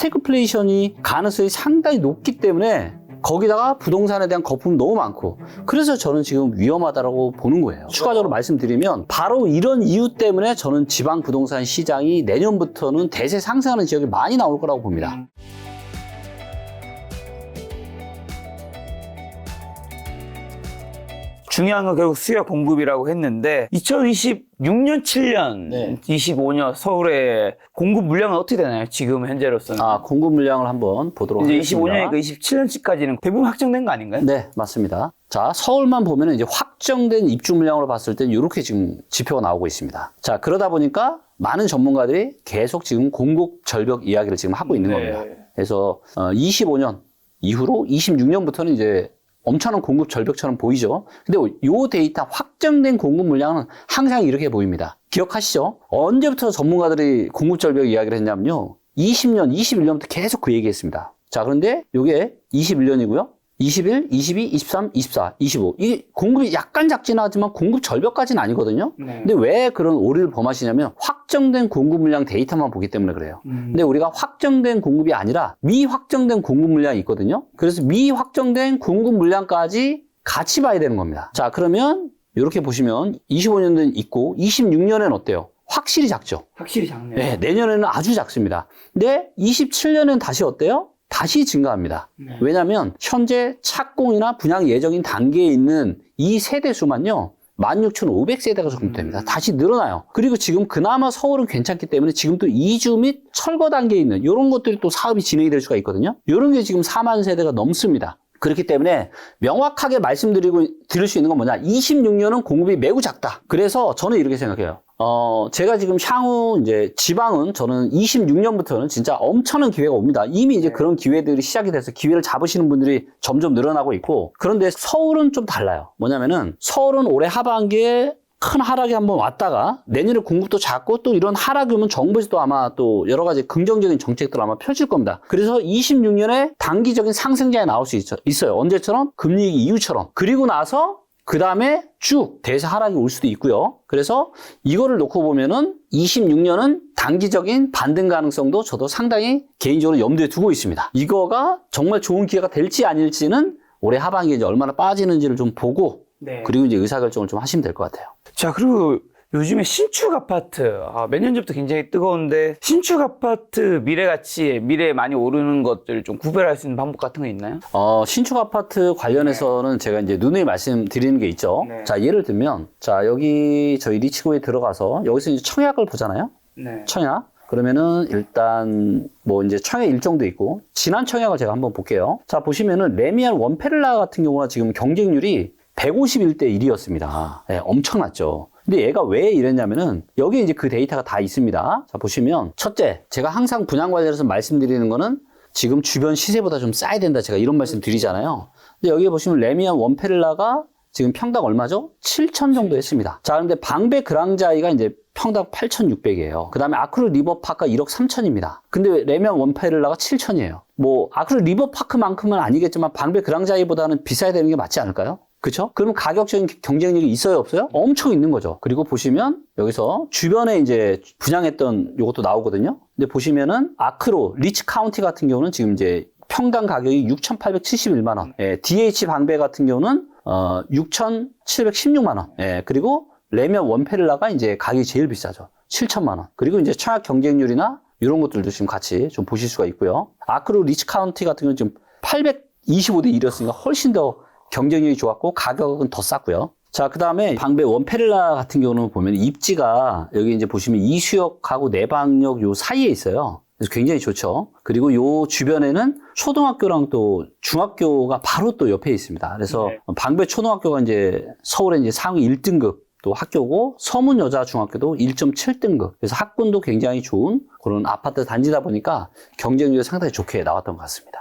스태그플레이션이 가능성이 상당히 높기 때문에 거기다가 부동산에 대한 거품이 너무 많고 그래서 저는 지금 위험하다고 보는 거예요. 추가적으로 말씀드리면 바로 이런 이유 때문에 저는 지방 부동산 시장이 내년부터는 대세 상승하는 지역이 많이 나올 거라고 봅니다. 중요한 건 결국 수요 공급이라고 했는데 2026년, 7년, 네. 25년 서울의 공급 물량은 어떻게 되나요? 지금 현재로서는. 공급 물량을 한번 보도록 이제 하겠습니다. 25년이니까 27년치까지는 대부분 확정된 거 아닌가요? 네, 맞습니다. 자, 서울만 보면은 이제 확정된 입주 물량으로 봤을 때 이렇게 지금 지표가 나오고 있습니다. 자, 그러다 보니까 많은 전문가들이 계속 지금 공급 절벽 이야기를 지금 하고 있는 겁니다. 그래서 25년 이후로 26년부터는 이제 엄청난 공급 절벽처럼 보이죠. 근데 요 데이터 확정된 공급 물량은 항상 이렇게 보입니다. 기억하시죠? 언제부터 전문가들이 공급 절벽 이야기를 했냐면요. 20년, 21년부터 계속 그 얘기했습니다. 자, 그런데 요게 21년이고요. 21, 22, 23, 24, 25. 이 공급이 약간 작진 하지만 공급 절벽까지는 아니거든요. 근데 왜 그런 오류를 범하시냐면 확정된 공급 물량 데이터만 보기 때문에 그래요. 근데 우리가 확정된 공급이 아니라 미확정된 공급 물량이 있거든요. 그래서 미확정된 공급 물량까지 같이 봐야 되는 겁니다. 자, 그러면 이렇게 보시면 25년도는 있고 26년에는 어때요? 확실히 작죠. 확실히 작네요. 네, 내년에는 아주 작습니다. 근데 27년에는 다시 어때요? 다시 증가합니다. 왜냐하면 현재 착공이나 분양 예정인 단계에 있는 이 세대 수만요. 16,500세대가 정도됩니다. 다시 늘어나요. 그리고 지금 그나마 서울은 괜찮기 때문에 지금 또 이주 및 철거 단계에 있는 이런 것들이 또 사업이 진행이 될 수가 있거든요. 이런 게 지금 4만 세대가 넘습니다. 그렇기 때문에 명확하게 드릴 수 있는 건 뭐냐. 26년은 공급이 매우 작다. 그래서 저는 이렇게 생각해요. 제가 지금 향후 이제 지방은 저는 26년부터는 진짜 엄청난 기회가 옵니다. 이미 이제 그런 기회들이 시작이 돼서 기회를 잡으시는 분들이 점점 늘어나고 있고 그런데 서울은 좀 달라요. 뭐냐면은 서울은 올해 하반기에 큰 하락이 한번 왔다가 내년에 공급도 작고 또 이런 하락이 오면 정부에서도 아마 또 여러 가지 긍정적인 정책들을 아마 펼칠 겁니다. 그래서 26년에 단기적인 상승장이 나올 수 있어요. 언제처럼? 금리 위기 이후처럼. 그리고 나서 그 다음에 쭉 대세 하락이 올 수도 있고요. 그래서 이거를 놓고 보면은 26년은 단기적인 반등 가능성도 저도 상당히 개인적으로 염두에 두고 있습니다. 이거가 정말 좋은 기회가 될지 아닐지는 올해 하반기에 이제 얼마나 빠지는지를 좀 보고 그리고 이제 의사결정을 좀 하시면 될 것 같아요. 자, 그리고 요즘에 신축 아파트, 몇 년 전부터 굉장히 뜨거운데, 신축 아파트 미래에 많이 오르는 것들을 좀 구별할 수 있는 방법 같은 거 있나요? 신축 아파트 관련해서는 제가 이제 누누이 말씀드리는 게 있죠. 자, 예를 들면, 자, 여기 저희 리치고에 들어가서 여기서 이제 청약을 보잖아요. 청약. 그러면은 일단 뭐 이제 청약 일정도 있고, 지난 청약을 제가 한번 볼게요. 자, 보시면은 레미안 원페를라 같은 경우가 지금 경쟁률이 151대 1이었습니다. 네, 엄청났죠. 근데 얘가 왜 이랬냐면은 여기 이제 그 데이터가 다 있습니다. 자, 보시면 첫째, 제가 항상 분양 관련해서 말씀드리는 거는 지금 주변 시세보다 좀 싸야 된다. 제가 이런 말씀 드리잖아요. 근데 여기 보시면 레미안 원페를라가 지금 평당 얼마죠? 7천 정도 했습니다. 자, 그런데 방배 그랑자이가 이제 평당 8,600이에요. 그 다음에 아크루 리버파크가 1억 3천입니다. 근데 레미안 원페를라가 7천이에요. 뭐 아크루 리버파크만큼은 아니겠지만 방배 그랑자이보다는 비싸야 되는 게 맞지 않을까요? 그쵸? 그러면 가격적인 경쟁력이 있어요, 없어요? 엄청 있는 거죠. 그리고 보시면 여기서 주변에 이제 분양했던 요것도 나오거든요. 근데 보시면은 아크로 리치 카운티 같은 경우는 지금 이제 평당 가격이 6,871만 원. DH 방배 같은 경우는 6,716만 원. 그리고 레미안 원페를라가 이제 가격이 제일 비싸죠. 7천만 원. 그리고 이제 청약 경쟁률이나 이런 것들도 지금 같이 좀 보실 수가 있고요. 아크로 리치 카운티 같은 경우는 지금 825대 1이었으니까 훨씬 더 경쟁력이 좋았고 가격은 더 쌌고요. 자, 그 다음에 방배 원페를라 같은 경우는 보면 입지가 여기 이제 보시면 이수역하고 내방역 요 사이에 있어요. 그래서 굉장히 좋죠. 그리고 요 주변에는 초등학교랑 또 중학교가 바로 또 옆에 있습니다. 그래서 방배 초등학교가 이제 서울의 이제 상위 1등급 또 학교고 서문여자중학교도 1.7등급. 그래서 학군도 굉장히 좋은 그런 아파트 단지다 보니까 경쟁률이 상당히 좋게 나왔던 것 같습니다.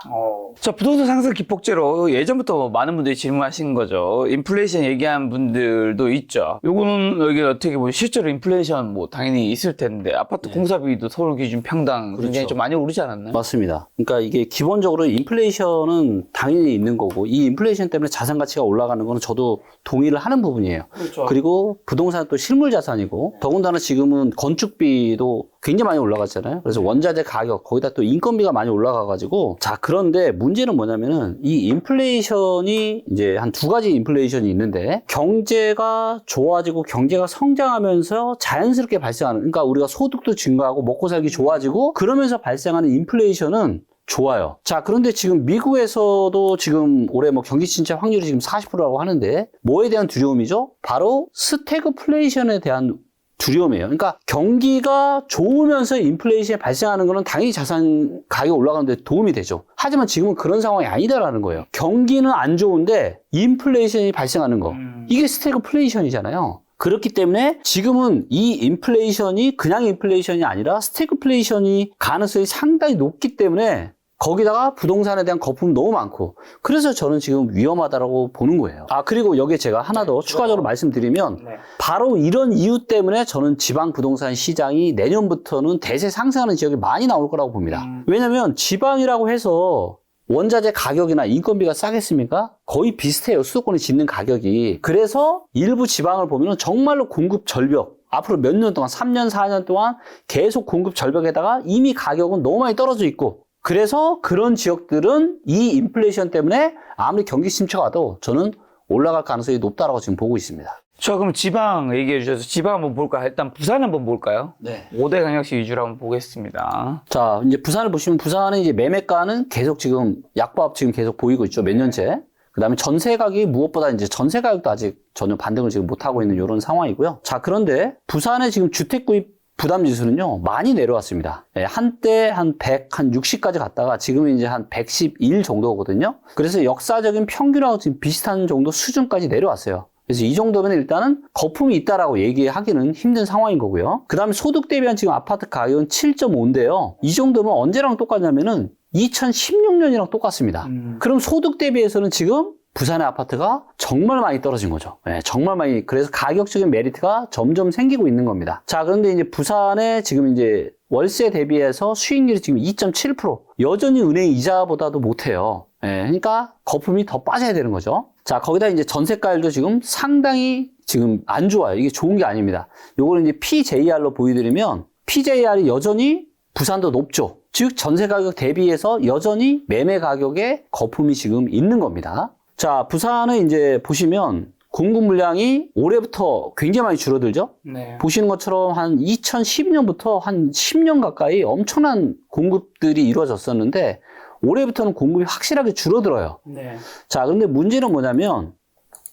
자, 부동산 상승 기폭제로 예전부터 많은 분들이 질문하신 거죠. 인플레이션 얘기한 분들도 있죠. 요거는 여기 어떻게 보면 실제로 인플레이션 뭐 당연히 있을 텐데 아파트 공사비도 서울 기준 평당 굉장히 좀 많이 오르지 않았나요? 맞습니다. 그러니까 이게 기본적으로 인플레이션은 당연히 있는 거고 이 인플레이션 때문에 자산 가치가 올라가는 거는 저도 동의를 하는 부분이에요. 그리고 부동산 또 실물 자산이고 더군다나 지금은 건축비도 굉장히 많이 올라갔잖아요. 그래서 원자재 가격, 거기다 또 인건비가 많이 올라가가지고, 자, 그런데 문제는 뭐냐면은 이 인플레이션이 이제 한 두 가지 인플레이션이 있는데, 경제가 좋아지고 경제가 성장하면서 자연스럽게 발생하는, 그러니까 우리가 소득도 증가하고 먹고 살기 좋아지고, 그러면서 발생하는 인플레이션은 좋아요. 자, 그런데 지금 미국에서도 지금 올해 뭐 경기 침체 확률이 지금 40%라고 하는데, 뭐에 대한 두려움이죠? 바로 스태그플레이션에 대한 두려움이에요. 그러니까 경기가 좋으면서 인플레이션이 발생하는 거는 당연히 자산 가격이 올라가는 데 도움이 되죠. 하지만 지금은 그런 상황이 아니다라는 거예요. 경기는 안 좋은데 인플레이션이 발생하는 거. 이게 스태그플레이션이잖아요. 그렇기 때문에 지금은 이 인플레이션이 그냥 인플레이션이 아니라 스태그플레이션이 가능성이 상당히 높기 때문에 거기다가 부동산에 대한 거품이 너무 많고, 그래서 저는 지금 위험하다고 보는 거예요. 아, 그리고 여기에 제가 하나 더 추가적으로 말씀드리면, 바로 이런 이유 때문에 저는 지방 부동산 시장이 내년부터는 대세 상승하는 지역이 많이 나올 거라고 봅니다. 왜냐면 지방이라고 해서 원자재 가격이나 인건비가 싸겠습니까? 거의 비슷해요. 수도권에 짓는 가격이. 그래서 일부 지방을 보면 정말로 공급 절벽, 앞으로 몇 년 동안, 3년, 4년 동안 계속 공급 절벽에다가 이미 가격은 너무 많이 떨어져 있고, 그래서 그런 지역들은 이 인플레이션 때문에 아무리 경기 침체가 와도 저는 올라갈 가능성이 높다라고 지금 보고 있습니다. 자, 그럼 지방 얘기해 주셔서 지방 한번 볼까요? 일단 부산 한번 볼까요? 네. 5대 강력시 위주로 한번 보겠습니다. 자, 이제 부산을 보시면 부산은 이제 매매가는 계속 지금 약보합 지금 계속 보이고 있죠. 몇 년째. 그 다음에 전세 가격이 무엇보다 이제 전세 가격도 아직 전혀 반등을 지금 못하고 있는 이런 상황이고요. 자, 그런데 부산의 지금 주택 구입 부담 지수는요, 많이 내려왔습니다. 예, 한때 한 100, 한 60까지 갔다가 지금은 이제 한 111 정도거든요. 그래서 역사적인 평균하고 지금 비슷한 정도 수준까지 내려왔어요. 그래서 이 정도면 일단은 거품이 있다라고 얘기하기는 힘든 상황인 거고요. 그 다음에 소득 대비한 지금 아파트 가격은 7.5인데요. 이 정도면 언제랑 똑같냐면은 2016년이랑 똑같습니다. 그럼 소득 대비해서는 지금 부산의 아파트가 정말 많이 떨어진 거죠. 네, 정말 많이. 그래서 가격적인 메리트가 점점 생기고 있는 겁니다. 자, 그런데 이제 부산에 지금 이제 월세 대비해서 수익률이 지금 2.7%. 여전히 은행 이자보다도 못해요. 네, 그러니까 거품이 더 빠져야 되는 거죠. 자, 거기다 이제 전세가율도 지금 상당히 지금 안 좋아요. 이게 좋은 게 아닙니다. 요거는 이제 PJR로 보여드리면 PJR이 여전히 부산도 높죠. 즉, 전세 가격 대비해서 여전히 매매 가격에 거품이 지금 있는 겁니다. 자, 부산은 이제 보시면 공급 물량이 올해부터 굉장히 많이 줄어들죠? 네. 보시는 것처럼 한 2012년부터 한 10년 가까이 엄청난 공급들이 이루어졌었는데 올해부터는 공급이 확실하게 줄어들어요. 네. 자, 그런데 문제는 뭐냐면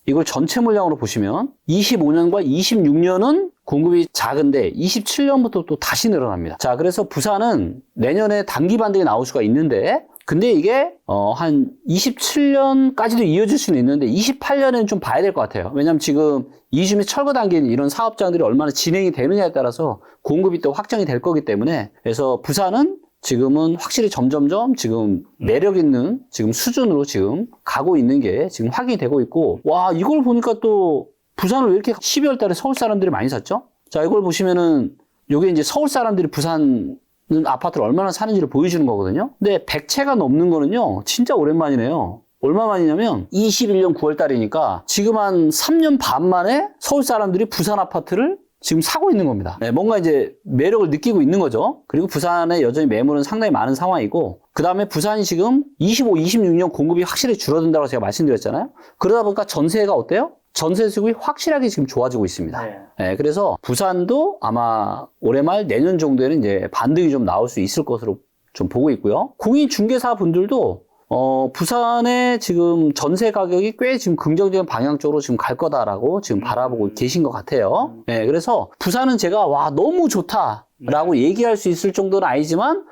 이걸 전체 물량으로 보시면 25년과 26년은 공급이 작은데 27년부터 또 다시 늘어납니다. 자, 그래서 부산은 내년에 단기 반등이 나올 수가 있는데 근데 이게 한 27년까지도 이어질 수는 있는데 28년에는 좀 봐야 될 것 같아요. 왜냐하면 지금 이주 및 철거 단계인 이런 사업장들이 얼마나 진행이 되느냐에 따라서 공급이 또 확정이 될 거기 때문에 그래서 부산은 지금은 확실히 점점점 지금 매력 있는 지금 수준으로 지금 가고 있는 게 지금 확인이 되고 있고 와 이걸 보니까 또 부산을 왜 이렇게 12월 달에 서울 사람들이 많이 샀죠? 자 이걸 보시면은 요게 이제 서울 사람들이 부산 아파트를 얼마나 사는지를 보여주는 거거든요. 근데 100채가 넘는 거는요, 진짜 오랜만이네요. 얼마 만이냐면 21년 9월 달이니까 지금 한 3년 반 만에 서울 사람들이 부산 아파트를 지금 사고 있는 겁니다. 네, 뭔가 이제 매력을 느끼고 있는 거죠. 그리고 부산에 여전히 매물은 상당히 많은 상황이고 그 다음에 부산이 지금 25, 26년 공급이 확실히 줄어든다고 제가 말씀드렸잖아요. 그러다 보니까 전세가 어때요? 전세 수급이 확실하게 지금 좋아지고 있습니다. 네. 네, 그래서 부산도 아마 올해 말 내년 정도에는 이제 반등이 좀 나올 수 있을 것으로 좀 보고 있고요. 공인중개사 분들도 부산의 지금 전세 가격이 꽤 지금 긍정적인 방향 쪽으로 지금 갈 거다라고 지금 바라보고 계신 것 같아요. 네, 그래서 부산은 제가 와 너무 좋다라고 얘기할 수 있을 정도는 아니지만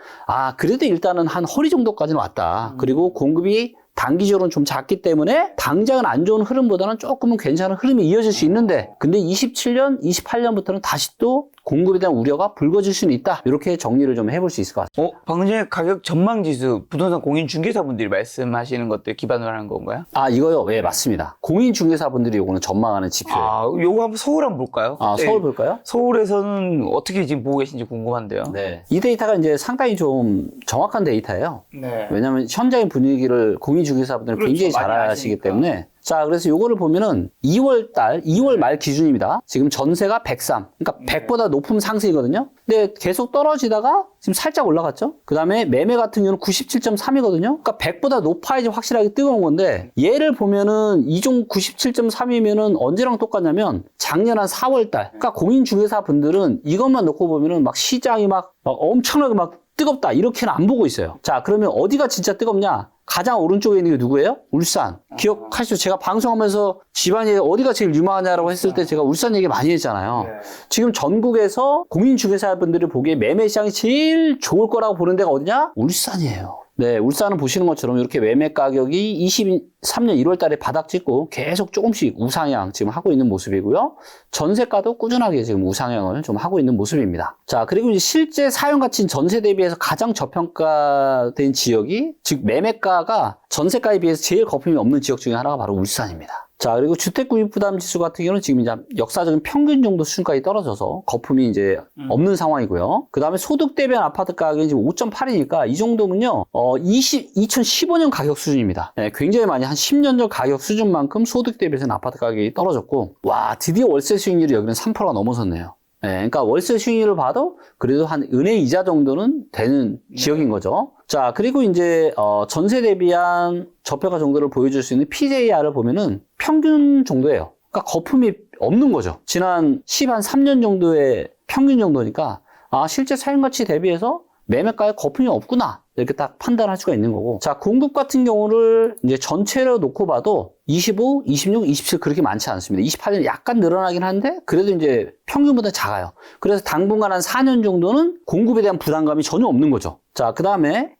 그래도 일단은 한 허리 정도까지는 왔다. 그리고 공급이 단기적으로는 좀 작기 때문에 당장은 안 좋은 흐름보다는 조금은 괜찮은 흐름이 이어질 수 있는데 근데 27년, 28년부터는 다시 또 공급에 대한 우려가 불거질 수는 있다. 이렇게 정리를 좀 해볼 수 있을 것 같습니다. 방금 전에 가격 전망지수 부동산 공인중개사분들이 말씀하시는 것들 기반으로 하는 건가요? 이거요? 네, 맞습니다. 공인중개사분들이 요거는 전망하는 지표예요. 요거 한번 서울 한번 볼까요? 서울 볼까요? 서울에서는 어떻게 지금 보고 계신지 궁금한데요. 네. 이 데이터가 이제 상당히 좀 정확한 데이터예요. 네. 왜냐하면 현장의 분위기를 공인중개사분들은 그렇죠. 굉장히 잘 많이 아시기 아시니까. 때문에 자, 그래서 요거를 보면은 2월 말 기준입니다. 지금 전세가 103. 그러니까 100보다 높은 상승이거든요. 근데 계속 떨어지다가 지금 살짝 올라갔죠. 그 다음에 매매 같은 경우는 97.3이거든요. 그러니까 100보다 높아야지 확실하게 뜨거운 건데, 얘를 보면은 이종 97.3이면은 언제랑 똑같냐면 작년 한 4월 달. 그러니까 공인중개사 분들은 이것만 놓고 보면은 막 시장이 막 엄청나게 막 뜨겁다 이렇게는 안 보고 있어요. 자, 그러면 어디가 진짜 뜨겁냐? 가장 오른쪽에 있는 게 누구예요? 울산. 기억하시죠? 제가 방송하면서 집안이 어디가 제일 유망하냐라고 했을 때 제가 울산 얘기 많이 했잖아요. 네. 지금 전국에서 공인중개사분들이 보기에 매매 시장이 제일 좋을 거라고 보는 데가 어디냐? 울산이에요. 네, 울산은 보시는 것처럼 이렇게 매매 가격이 23년 1월 달에 바닥 찍고 계속 조금씩 우상향 지금 하고 있는 모습이고요. 전세가도 꾸준하게 지금 우상향을 좀 하고 있는 모습입니다. 자, 그리고 이제 실제 사용 가치인 전세 대비해서 가장 저평가된 지역이, 즉 매매가가 전세가에 비해서 제일 거품이 없는 지역 중에 하나가 바로 울산입니다. 자, 그리고 주택 구입 부담 지수 같은 경우는 지금 이제 역사적인 평균 정도 수준까지 떨어져서 거품이 이제 없는 상황이고요. 그 다음에 소득 대비한 아파트 가격이 지금 5.8이니까 이 정도면요, 2015년 가격 수준입니다. 네, 굉장히 많이 한 10년 전 가격 수준만큼 소득 대비해서는 아파트 가격이 떨어졌고, 와, 드디어 월세 수익률이 여기는 3%가 넘어섰네요. 네, 그러니까 월세 수익률을 봐도 그래도 한 은행 이자 정도는 되는 지역인 거죠. 자, 그리고 이제 전세 대비한 저평가 정도를 보여줄 수 있는 PJR을 보면은 평균 정도예요. 그러니까 거품이 없는 거죠. 지난 3년 정도의 평균 정도니까, 아, 실제 사용 가치 대비해서 매매가에 거품이 없구나, 이렇게 딱 판단할 수가 있는 거고. 자, 공급 같은 경우를 이제 전체로 놓고 봐도 25, 26, 27 그렇게 많지 않습니다. 28년 약간 늘어나긴 한데 그래도 이제 평균보다 작아요. 그래서 당분간 한 4년 정도는 공급에 대한 부담감이 전혀 없는 거죠. 자, 그 다음에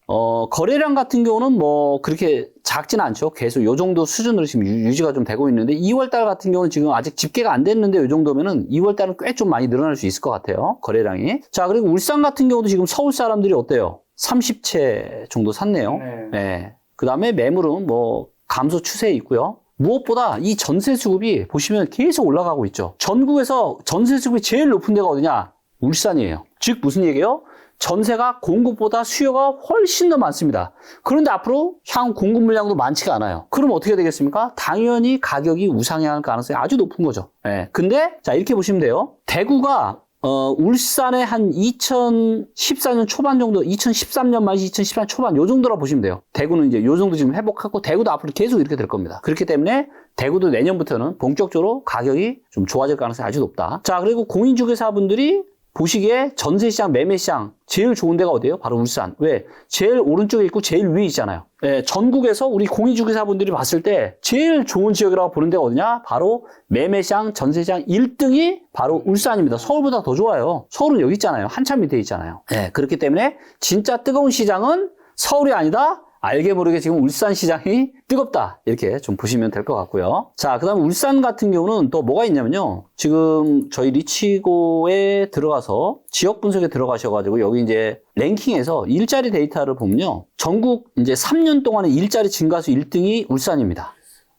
거래량 같은 경우는 뭐 그렇게 작지는 않죠. 계속 요 정도 수준으로 지금 유지가 좀 되고 있는데, 2월달 같은 경우는 지금 아직 집계가 안 됐는데 요 정도면은 2월달은 꽤 좀 많이 늘어날 수 있을 것 같아요, 거래량이. 자, 그리고 울산 같은 경우도 지금 서울 사람들이 어때요? 30채 정도 샀네요. 네. 그 다음에 매물은 뭐 감소 추세에 있고요. 무엇보다 이 전세 수급이 보시면 계속 올라가고 있죠. 전국에서 전세 수급이 제일 높은 데가 어디냐? 울산이에요. 즉 무슨 얘기예요? 전세가 공급보다 수요가 훨씬 더 많습니다. 그런데 앞으로 향후 공급 물량도 많지가 않아요. 그럼 어떻게 되겠습니까? 당연히 가격이 우상향할 가능성이 아주 높은 거죠. 네. 근데 자, 이렇게 보시면 돼요. 대구가 울산에 한 2014년 초반 정도, 2013년 말이 2014년 초반 요 정도라 보시면 돼요. 대구는 이제 요 정도 지금 회복하고, 대구도 앞으로 계속 이렇게 될 겁니다. 그렇기 때문에 대구도 내년부터는 본격적으로 가격이 좀 좋아질 가능성이 아주 높다. 자, 그리고 공인중개사분들이 보시기에 전세시장, 매매시장 제일 좋은 데가 어디예요? 바로 울산. 왜? 제일 오른쪽에 있고 제일 위에 있잖아요. 네, 전국에서 우리 공인중개사분들이 봤을 때 제일 좋은 지역이라고 보는 데가 어디냐? 바로 매매시장, 전세시장 1등이 바로 울산입니다. 서울보다 더 좋아요. 서울은 여기 있잖아요. 한참 밑에 있잖아요. 네, 그렇기 때문에 진짜 뜨거운 시장은 서울이 아니다? 알게 모르게 지금 울산 시장이 뜨겁다, 이렇게 좀 보시면 될 것 같고요. 자, 그 다음에 울산 같은 경우는 또 뭐가 있냐면요, 지금 저희 리치고에 들어가서 지역 분석에 들어가셔가지고 여기 이제 랭킹에서 일자리 데이터를 보면요, 전국 이제 3년 동안의 일자리 증가수 1등이 울산입니다.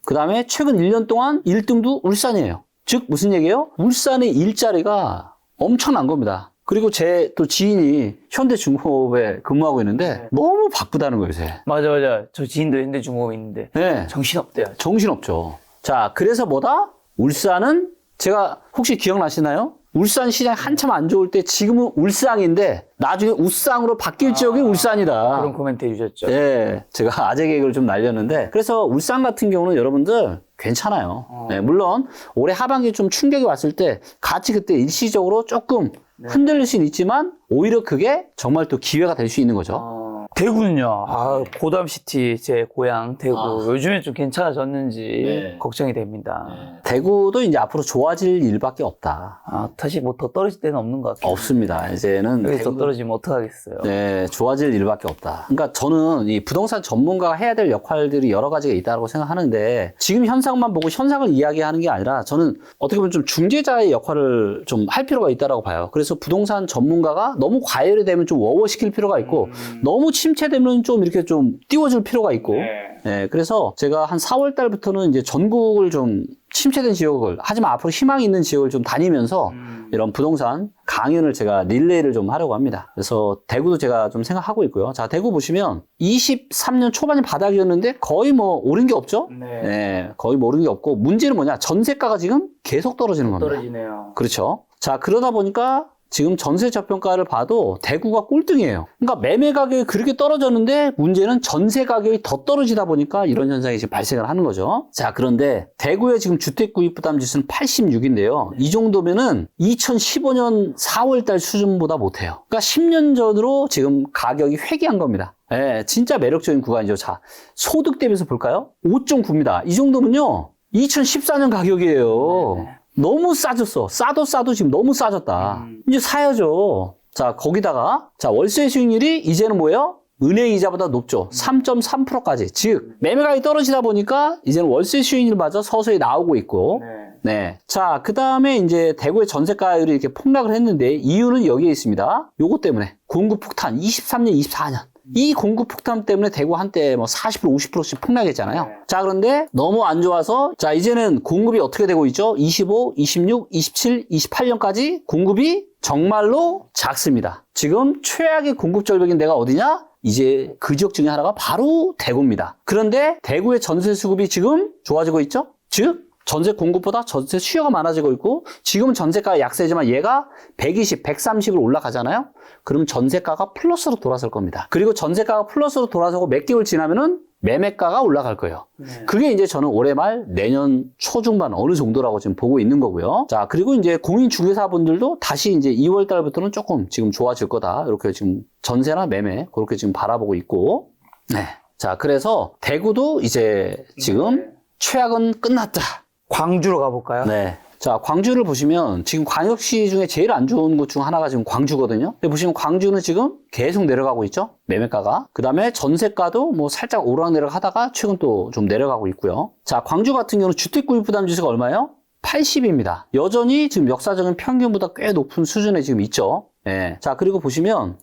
그 다음에 최근 1년 동안 1등도 울산이에요. 즉 무슨 얘기예요? 울산의 일자리가 엄청난 겁니다. 그리고 제 또 지인이 현대중공업에 근무하고 있는데 너무 바쁘다는 거예요, 요새. 맞아. 저 지인도 현대중공업에 있는데 네. 정신없대요. 정신없죠. 자, 그래서 뭐다? 울산은 제가 혹시 기억나시나요? 울산 시장이 한참 안 좋을 때 지금은 울상인데 나중에 우상으로 바뀔 지역이 울산이다. 그런 코멘트 해주셨죠. 네, 제가 아재 개그를 좀 날렸는데, 그래서 울산 같은 경우는 여러분들 괜찮아요. 네, 물론 올해 하반기에 좀 충격이 왔을 때 같이 그때 일시적으로 조금 흔들릴 수는 있지만 오히려 그게 정말 또 기회가 될 수 있는 거죠. 대구는요, 고담시티, 제 고향 대구. 요즘에 좀 괜찮아졌는지 걱정이 됩니다. 대구도 이제 앞으로 좋아질 일밖에 없다. 다시 뭐 더 떨어질 때는 없는 것 같아요. 없습니다. 이제는 여기서 더 떨어지면 어떡하겠어요. 네, 좋아질 일밖에 없다. 그러니까 저는 이 부동산 전문가가 해야 될 역할들이 여러 가지가 있다고 생각하는데, 지금 현상만 보고 현상을 이야기하는 게 아니라 저는 어떻게 보면 좀 중재자의 역할을 좀 할 필요가 있다고 봐요. 그래서 부동산 전문가가 너무 과열이 되면 좀 워워시킬 필요가 있고, 너무 침체되면 좀 이렇게 좀 띄워줄 필요가 있고, 네, 그래서 제가 한 4월 달부터는 이제 전국을 좀 침체된 지역을, 하지만 앞으로 희망이 있는 지역을 좀 다니면서 이런 부동산 강연을 제가 릴레이를 좀 하려고 합니다. 그래서 대구도 제가 좀 생각하고 있고요. 자, 대구 보시면 23년 초반이 바닥이었는데 거의 뭐 오른 게 없죠? 네, 거의 뭐 오른 게 없고, 문제는 뭐냐? 전세가가 지금 계속 떨어지는 겁니다. 떨어지네요. 그렇죠. 자, 그러다 보니까 지금 전세 저평가를 봐도 대구가 꼴등이에요. 그러니까 매매 가격이 그렇게 떨어졌는데 문제는 전세 가격이 더 떨어지다 보니까 이런 현상이 지금 발생을 하는 거죠. 자, 그런데 대구의 지금 주택 구입 부담 지수는 86인데요. 이 정도면은 2015년 4월 달 수준보다 못해요. 그러니까 10년 전으로 지금 가격이 회귀한 겁니다. 예, 진짜 매력적인 구간이죠. 자, 소득 대비해서 볼까요? 5.9입니다. 이 정도면요, 2014년 가격이에요. 너무 싸졌어. 싸도 지금 너무 싸졌다. 이제 사야죠. 자, 거기다가, 자, 월세 수익률이 이제는 뭐예요? 은행 이자보다 높죠. 3.3%까지. 즉, 매매가격이 떨어지다 보니까 이제는 월세 수익률마저 서서히 나오고 있고. 네. 자, 그 다음에 이제 대구의 전세가율이 이렇게 폭락을 했는데 이유는 여기에 있습니다. 요거 때문에. 공급 폭탄. 23년, 24년. 이 공급 폭탄 때문에 대구 한때 뭐 40%, 50%씩 폭락했잖아요. 자, 그런데 너무 안 좋아서, 자, 이제는 공급이 어떻게 되고 있죠? 25, 26, 27, 28년까지 공급이 정말로 작습니다. 지금 최악의 공급 절벽인 데가 어디냐? 이제 그 지역 중에 하나가 바로 대구입니다. 그런데 대구의 전세 수급이 지금 좋아지고 있죠? 즉, 전세 공급보다 전세 수요가 많아지고 있고, 지금은 전세가가 약세지만 얘가 120, 130으로 올라가잖아요? 그럼 전세가가 플러스로 돌아설 겁니다. 그리고 전세가가 플러스로 돌아서고 몇 개월 지나면은 매매가가 올라갈 거예요. 그게 이제 저는 올해 말 내년 초중반 어느 정도라고 지금 보고 있는 거고요. 자, 그리고 이제 공인중개사분들도 다시 이제 2월 달부터는 조금 지금 좋아질 거다. 이렇게 지금 전세나 매매 그렇게 지금 바라보고 있고. 네. 자, 그래서 대구도 이제 지금 최악은 끝났다. 광주로 가볼까요? 네. 자, 광주를 보시면 지금 광역시 중에 제일 안 좋은 곳 중 하나가 지금 광주거든요. 근데 보시면 광주는 지금 계속 내려가고 있죠. 매매가가. 그 다음에 전세가도 뭐 살짝 오르락내리락 하다가 최근 또 좀 내려가고 있고요. 자, 광주 같은 경우는 주택구입부담지수가 얼마예요? 80입니다. 여전히 지금 역사적인 평균보다 꽤 높은 수준에 지금 있죠. 네. 자, 그리고 보시면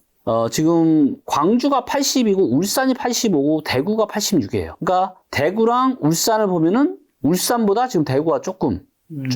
지금 광주가 80이고 울산이 85고 대구가 86이에요. 그러니까 대구랑 울산을 보면은 울산보다 지금 대구가 조금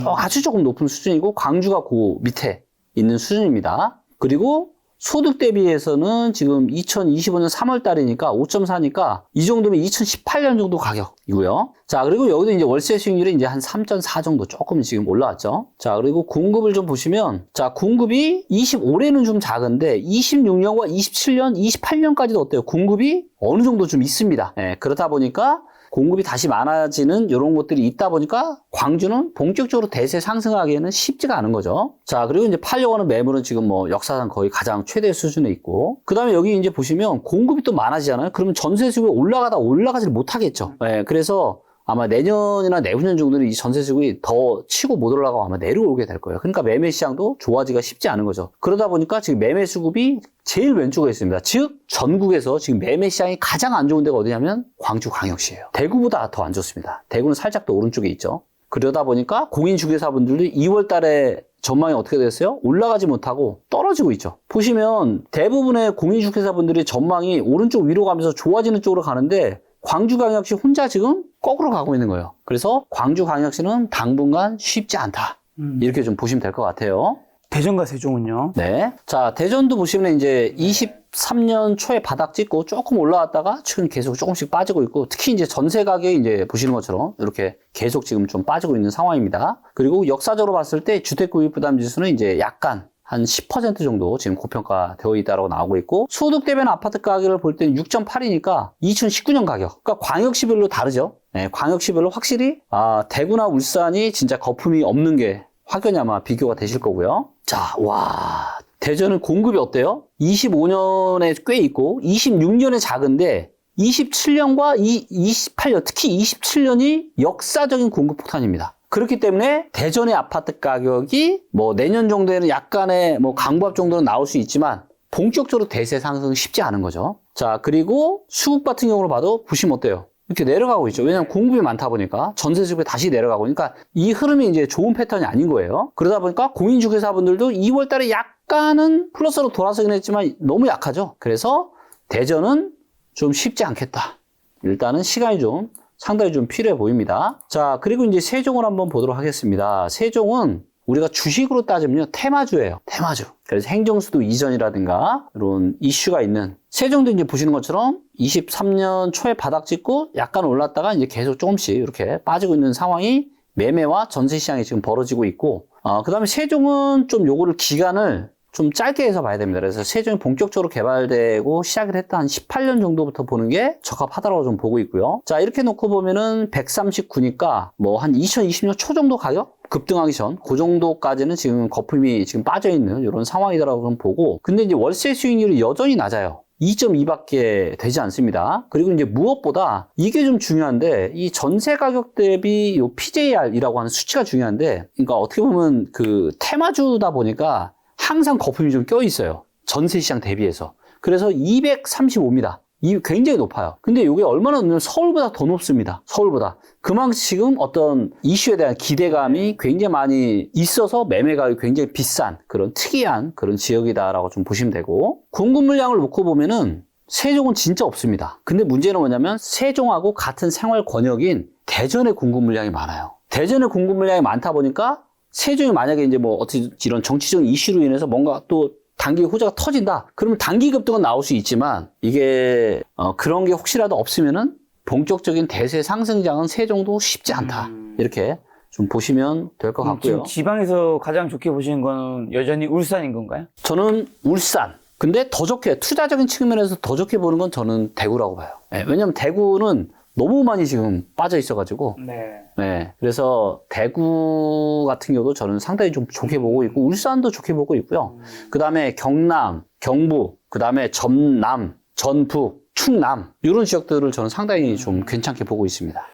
아주 조금 높은 수준이고 광주가 그 밑에 있는 수준입니다. 그리고 소득 대비해서는 지금 2025년 3월 달이니까 5.4니까 이 정도면 2018년 정도 가격이고요. 자, 그리고 여기도 이제 월세 수익률이 이제 한 3.4 정도 조금 지금 올라왔죠. 자, 그리고 공급을 좀 보시면, 자, 공급이 25년은 좀 작은데 26년과 27년, 28년까지도 어때요? 공급이 어느 정도 좀 있습니다. 네, 그렇다 보니까 공급이 다시 많아지는 이런 것들이 있다 보니까 광주는 본격적으로 대세 상승하기에는 쉽지가 않은 거죠. 자, 그리고 이제 팔려고 하는 매물은 지금 뭐 역사상 거의 가장 최대 수준에 있고, 그 다음에 여기 이제 보시면 공급이 또 많아지잖아요. 그러면 전세 수급이 올라가지를 못하겠죠. 네, 그래서 아마 내년이나 내후년 정도는 이 전세 수급이 더 치고 못 올라가고 아마 내려오게 될 거예요. 그러니까 매매 시장도 좋아지기가 쉽지 않은 거죠. 그러다 보니까 지금 매매 수급이 제일 왼쪽에 있습니다. 즉 전국에서 지금 매매 시장이 가장 안 좋은 데가 어디냐면 광주광역시예요. 대구보다 더 안 좋습니다. 대구는 살짝 더 오른쪽에 있죠. 그러다 보니까 공인중개사분들도 2월 달에 전망이 어떻게 됐어요? 올라가지 못하고 떨어지고 있죠. 보시면 대부분의 공인중개사분들이 전망이 오른쪽 위로 가면서 좋아지는 쪽으로 가는데 광주광역시 혼자 지금 거꾸로 가고 있는 거예요. 그래서 광주광역시는 당분간 쉽지 않다. 이렇게 좀 보시면 될 것 같아요. 대전과 세종은요? 네. 자, 대전도 보시면 이제 23년 초에 바닥 찍고 조금 올라왔다가 최근 계속 조금씩 빠지고 있고, 특히 이제 전세 가격이 이제 보시는 것처럼 이렇게 계속 지금 좀 빠지고 있는 상황입니다. 그리고 역사적으로 봤을 때 주택구입 부담 지수는 이제 약간 한 10% 정도 지금 고평가되어 있다고 나오고 있고, 소득 대비한 아파트 가격을 볼 때는 6.8이니까 2019년 가격. 그러니까 광역시별로 다르죠. 네, 광역시별로 확실히 대구나 울산이 진짜 거품이 없는 게 확연히 아마 비교가 되실 거고요. 자, 와, 대전은 공급이 어때요? 25년에 꽤 있고 26년에 작은데 27년과 28년, 특히 27년이 역사적인 공급 폭탄입니다. 그렇기 때문에 대전의 아파트 가격이 뭐 내년 정도에는 약간의 뭐 강보합 정도는 나올 수 있지만 본격적으로 대세 상승은 쉽지 않은 거죠. 자, 그리고 수급 같은 경우로 봐도 보시면 어때요? 이렇게 내려가고 있죠. 왜냐하면 공급이 많다 보니까 전세 수급이 다시 내려가고, 그러니까 이 흐름이 이제 좋은 패턴이 아닌 거예요. 그러다 보니까 공인중개사분들도 2월 달에 약간은 플러스로 돌아서긴 했지만 너무 약하죠. 그래서 대전은 좀 쉽지 않겠다. 일단은 시간이 좀 상당히 좀 필요해 보입니다. 자, 그리고 이제 세종을 한번 보도록 하겠습니다. 세종은 우리가 주식으로 따지면요, 테마주예요. 테마주. 그래서 행정수도 이전이라든가 이런 이슈가 있는, 세종도 이제 보시는 것처럼 23년 초에 바닥 찍고 약간 올랐다가 이제 계속 조금씩 이렇게 빠지고 있는 상황이 매매와 전세 시장에 지금 벌어지고 있고, 그 다음에 세종은 좀 요거를 기간을 좀 짧게 해서 봐야 됩니다. 그래서 세종이 본격적으로 개발되고 시작을 했던 한 18년 정도부터 보는 게 적합하다고 좀 보고 있고요. 자, 이렇게 놓고 보면은 139니까 뭐 한 2020년 초 정도 가격? 급등하기 전, 그 정도까지는 지금 거품이 지금 빠져있는 이런 상황이다라고 좀 보고, 근데 이제 월세 수익률이 여전히 낮아요. 2.2밖에 되지 않습니다. 그리고 이제 무엇보다 이게 좀 중요한데, 이 전세 가격 대비 요 PJR이라고 하는 수치가 중요한데, 그러니까 어떻게 보면 그 테마주다 보니까 항상 거품이 좀 껴 있어요. 전세 시장 대비해서. 그래서 235입니다. 이 굉장히 높아요. 근데 이게 얼마나 높냐면 서울보다 더 높습니다. 서울보다. 그만큼 지금 어떤 이슈에 대한 기대감이 굉장히 많이 있어서 매매가 굉장히 비싼 그런 특이한 그런 지역이다라고 좀 보시면 되고, 공급 물량을 놓고 보면은 세종은 진짜 없습니다. 근데 문제는 뭐냐면 세종하고 같은 생활 권역인 대전의 공급 물량이 많아요. 대전의 공급 물량이 많다 보니까 세종이 만약에 이제 뭐 어떻게 이런 정치적인 이슈로 인해서 뭔가 또 단기 호재가 터진다. 그러면 단기 급등은 나올 수 있지만 이게 그런 게 혹시라도 없으면은 본격적인 대세 상승장은 세종도 쉽지 않다. 이렇게 좀 보시면 될 것 같고요. 지금 지방에서 가장 좋게 보시는 건 여전히 울산인 건가요? 저는 울산. 근데 더 좋게, 투자적인 측면에서 더 좋게 보는 건 저는 대구라고 봐요. 네, 왜냐면 대구는 너무 많이 지금 빠져 있어가지고. 네. 그래서 대구 같은 경우도 저는 상당히 좀 좋게 보고 있고, 울산도 좋게 보고 있고요. 그 다음에 경남, 경북, 그 다음에 전남, 전북, 충남, 이런 지역들을 저는 상당히 좀 괜찮게 보고 있습니다.